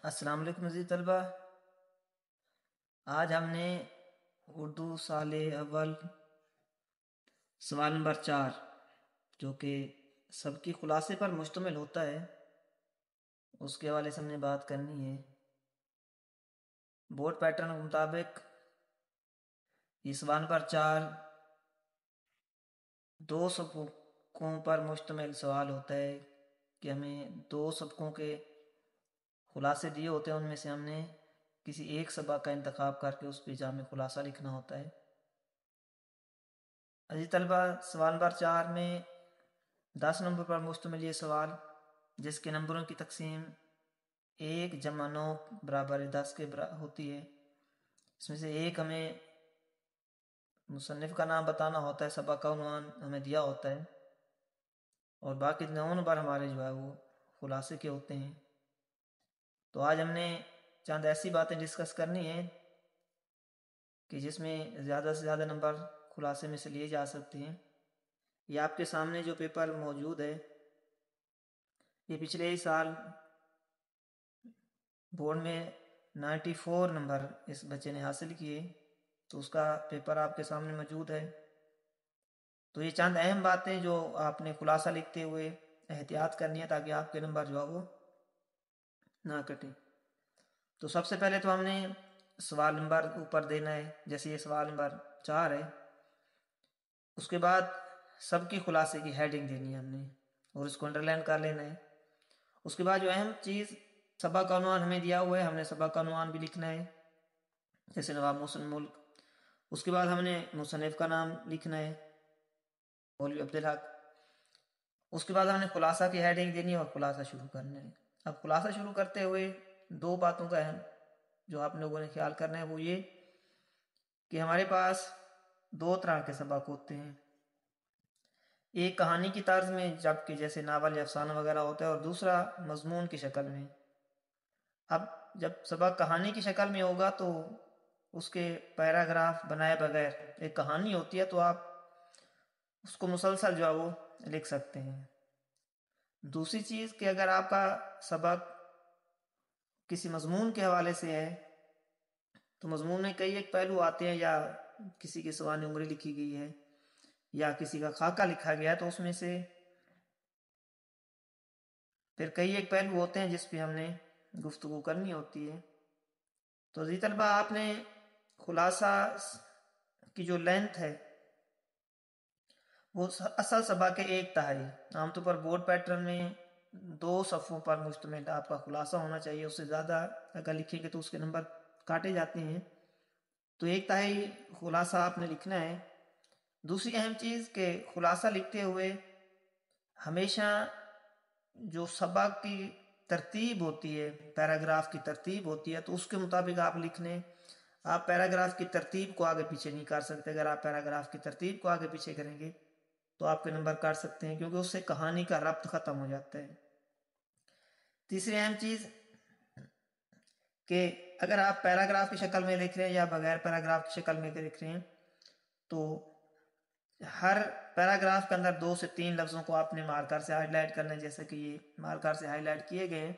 السلام علیکم عزیز طلبہ، آج ہم نے اردو سال اول سوال نمبر 4 جو کہ سب کی خلاصے پر مشتمل ہوتا ہے اس کے حوالے سے ہم نے بات کرنی ہے۔ بورڈ پیٹرن کے مطابق یہ سوال نمبر 4 2 سبقوں پر مشتمل سوال ہوتا ہے کہ ہمیں 2 سبقوں کے خلاصے دیے ہوتے ہیں، ان میں سے ہم نے کسی ایک سبق کا انتخاب کر کے اس پہ جامع خلاصہ لکھنا ہوتا ہے۔ عزیز طلبہ، سوال نمبر 4 میں 10 نمبر پر مشتمل یہ سوال جس کے نمبروں کی تقسیم 1 جمع 9 برابر 10 کے ہوتی ہے۔ اس میں سے ایک ہمیں مصنف کا نام بتانا ہوتا ہے، سبق کا عنوان ہمیں دیا ہوتا ہے، اور باقی 9 نمبر ہمارے جو ہے وہ خلاصے کے ہوتے ہیں۔ تو آج ہم نے چند ایسی باتیں ڈسکس کرنی ہیں کہ جس میں زیادہ سے زیادہ نمبر خلاصے میں سے لیے جا سکتے ہیں۔ یہ آپ کے سامنے جو پیپر موجود ہے، یہ پچھلے ہی سال بورڈ میں 94 نمبر اس بچے نے حاصل کیے، تو اس کا پیپر آپ کے سامنے موجود ہے۔ تو یہ چند اہم باتیں جو آپ نے خلاصہ لکھتے ہوئے احتیاط کرنی ہے تاکہ آپ کے نمبر جو ہے وہ نہ کٹیں۔ تو سب سے پہلے تو ہم نے سوال نمبر اوپر دینا ہے، جیسے یہ سوال نمبر 4 ہے، اس کے بعد سب کی خلاصے کی ہیڈنگ دینی ہے ہم نے، اور اس کو انڈر لائن کر لینا ہے۔ اس کے بعد جو اہم چیز سبق کا عنوان ہمیں دیا ہوا ہے، ہم نے سبق کا عنوان بھی لکھنا ہے، جیسے نواب محسن ملک۔ اس کے بعد ہم نے مصنف کا نام لکھنا ہے، مولوی عبدالحق۔ اس کے بعد ہم نے خلاصہ کی ہیڈنگ دینی ہے اور خلاصہ شروع کرنا ہے۔ اب خلاصہ شروع کرتے ہوئے 2 باتوں کا اہم جو آپ لوگوں نے خیال کرنا ہے وہ یہ کہ ہمارے پاس 2 طرح کے سبق ہوتے ہیں، ایک کہانی کی طرز میں جبکہ جیسے ناول یا افسانہ وغیرہ ہوتا ہے، اور دوسرا مضمون کی شکل میں۔ اب جب سبق کہانی کی شکل میں ہوگا تو اس کے پیراگراف بنائے بغیر ایک کہانی ہوتی ہے تو آپ اس کو مسلسل جو ہے وہ لکھ سکتے ہیں۔ دوسری چیز کہ اگر آپ کا سبق کسی مضمون کے حوالے سے ہے تو مضمون میں کئی ایک پہلو آتے ہیں، یا کسی کی سوانح عمری لکھی گئی ہے یا کسی کا خاکہ لکھا گیا ہے، تو اس میں سے پھر کئی ایک پہلو ہوتے ہیں جس پہ ہم نے گفتگو کرنی ہوتی ہے۔ تو عزیز طلبہ، آپ نے خلاصہ کی جو لینتھ ہے وہ اصل سبق کے 1/3، عام طور پر بورڈ پیٹرن میں 2 صفحوں پر مشتمل آپ کا خلاصہ ہونا چاہیے، اس سے زیادہ اگر لکھیں گے تو اس کے نمبر کاٹے جاتے ہیں، تو 1/3 خلاصہ آپ نے لکھنا ہے۔ دوسری اہم چیز کہ خلاصہ لکھتے ہوئے ہمیشہ جو سبق کی ترتیب ہوتی ہے، پیراگراف کی ترتیب ہوتی ہے، تو اس کے مطابق آپ لکھ لیں۔ آپ پیراگراف کی ترتیب کو آگے پیچھے نہیں کر سکتے، اگر آپ پیراگراف کی ترتیب کو آگے پیچھے کریں گے تو آپ کے نمبر کاٹ سکتے ہیں، کیونکہ اس سے کہانی کا ربط ختم ہو جاتا ہے۔ تیسری اہم چیز کہ اگر آپ پیراگراف کی شکل میں لکھ رہے ہیں یا بغیر پیراگراف کی شکل میں لکھ رہے ہیں تو ہر پیراگراف کے اندر 2 سے 3 لفظوں کو آپ نے مارکر سے ہائی لائٹ کرنا ہے، جیسے کہ یہ مارکر سے ہائی لائٹ کیے گئے ہیں۔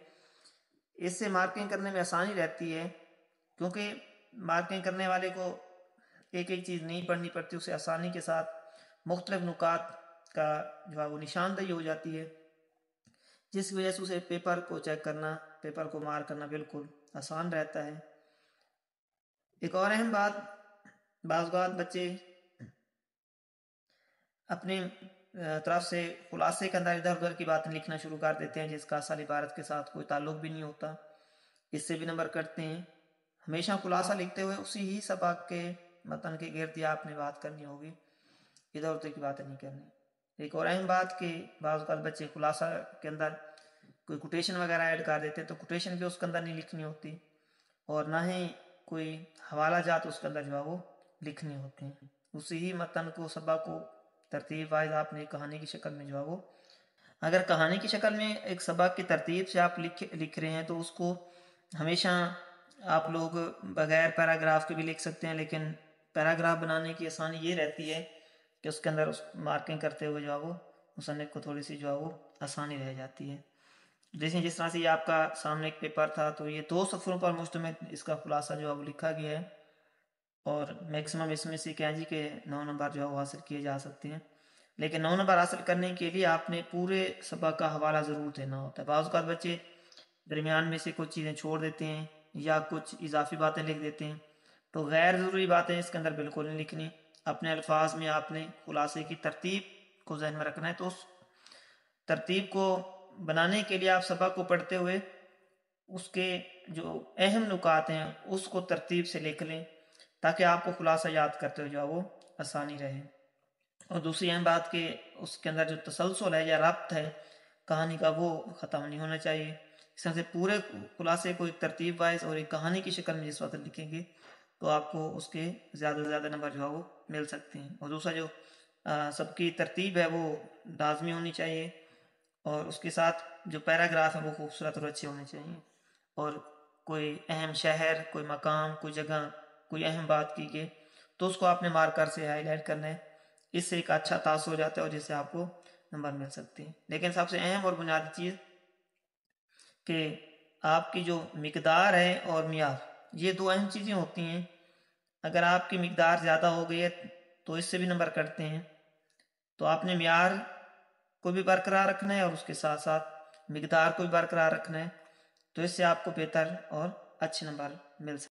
اس سے مارکنگ کرنے میں آسانی رہتی ہے، کیونکہ مارکنگ کرنے والے کو ایک ایک چیز نہیں پڑھنی پڑتی، اسے آسانی کے ساتھ مختلف نکات کا جو ہے وہ نشاندہی ہو جاتی ہے، جس کی وجہ سے اسے پیپر کو چیک کرنا، پیپر کو مارک کرنا بالکل آسان رہتا ہے۔ ایک اور اہم بات، بعض اوقات بچے اپنے طرف سے خلاصے کے اندر ادھر ادھر کی باتیں لکھنا شروع کر دیتے ہیں جس کا اصل عبارت کے ساتھ کوئی تعلق بھی نہیں ہوتا، اس سے بھی نمبر کٹتے ہیں۔ ہمیشہ خلاصہ لکھتے ہوئے اسی ہی سبق کے متن کے گرد ہی آپ نے بات کرنی ہوگی، ادھر ادھر کی باتیں نہیں کرنی۔ ایک اور اہم بات کہ بعض اوقات بچے خلاصہ کے اندر کوئی کوٹیشن وغیرہ ایڈ کر دیتے ہیں تو کوٹیشن بھی اس کے اندر نہیں لکھنی ہوتی، اور نہ ہی کوئی حوالہ جات اس کے اندر جو ہے وہ لکھنے ہوتے ہیں۔ اسی ہی متن کو، سبق کو ترتیب وائز آپ نے کہانی کی شکل میں جو ہے وہ، اگر کہانی کی شکل میں ایک سبق کی ترتیب سے آپ لکھ رہے ہیں تو اس کو ہمیشہ آپ لوگ بغیر پیراگراف کے بھی لکھ سکتے ہیں، لیکن پیراگراف بنانے کی آسانی یہ رہتی ہے کہ اس کے اندر مارکنگ کرتے ہوئے جو ہے وہ مصنف کو تھوڑی سی جو ہے وہ آسانی رہ جاتی ہے۔ جیسے جس طرح سے یہ آپ کا سامنے ایک پیپر تھا، تو یہ 2 صفحوں پر مشتمل اس کا خلاصہ جو ہے وہ لکھا گیا ہے، اور میکسیمم اس میں سے کیا جی کہ 9 نمبر جو ہے وہ حاصل کیے جا سکتے ہیں. لیکن 9 نمبر حاصل کرنے کے لیے آپ نے پورے سبق کا حوالہ ضرور دینا ہوتا ہے. بعض اوقات بچے درمیان میں سے کچھ چیزیں چھوڑ دیتے ہیں یا کچھ اضافی باتیں لکھ دیتے ہیں، تو غیر ضروری باتیں اس کے اندر بالکل نہیں لکھنی. اپنے الفاظ میں آپ نے خلاصے کی ترتیب کو ذہن میں رکھنا ہے. تو اس ترتیب کو بنانے کے لیے آپ سبق کو پڑھتے ہوئے اس کے جو اہم نکات ہیں اس کو ترتیب سے لکھ لیں، تاکہ آپ کو خلاصہ یاد کرتے ہوئے جو وہ آسانی رہے. اور دوسری اہم بات کہ اس کے اندر جو تسلسل ہے یا ربط ہے کہانی کا وہ ختم نہیں ہونا چاہیے. اس طرح سے پورے خلاصے کو ایک ترتیب وائز اور ایک کہانی کی شکل میں جس وقت لکھیں گے تو آپ کو اس کے زیادہ سے زیادہ نمبر جو ہے وہ مل سکتے ہیں. اور دوسرا جو سب کی ترتیب ہے وہ لازمی ہونی چاہیے، اور اس کے ساتھ جو پیراگراف ہیں وہ خوبصورت اور اچھے ہونے چاہیے. اور کوئی اہم شہر، کوئی مقام، کوئی جگہ، کوئی اہم بات کی گئی تو اس کو آپ نے مارکر سے ہائی لائٹ کرنا ہے. اس سے ایک اچھا تاثر ہو جاتا ہے اور جس سے آپ کو نمبر مل سکتے ہیں. لیکن سب سے اہم اور بنیادی چیز کہ آپ کی جو مقدار ہے اور معیار، یہ 2 اہم چیزیں ہوتی ہیں. اگر آپ کی مقدار زیادہ ہو گئی ہے تو اس سے بھی نمبر کٹتے ہیں. تو آپ نے معیار کو بھی برقرار رکھنا ہے اور اس کے ساتھ ساتھ مقدار کو بھی برقرار رکھنا ہے، تو اس سے آپ کو بہتر اور اچھے نمبر مل سکتے ہیں.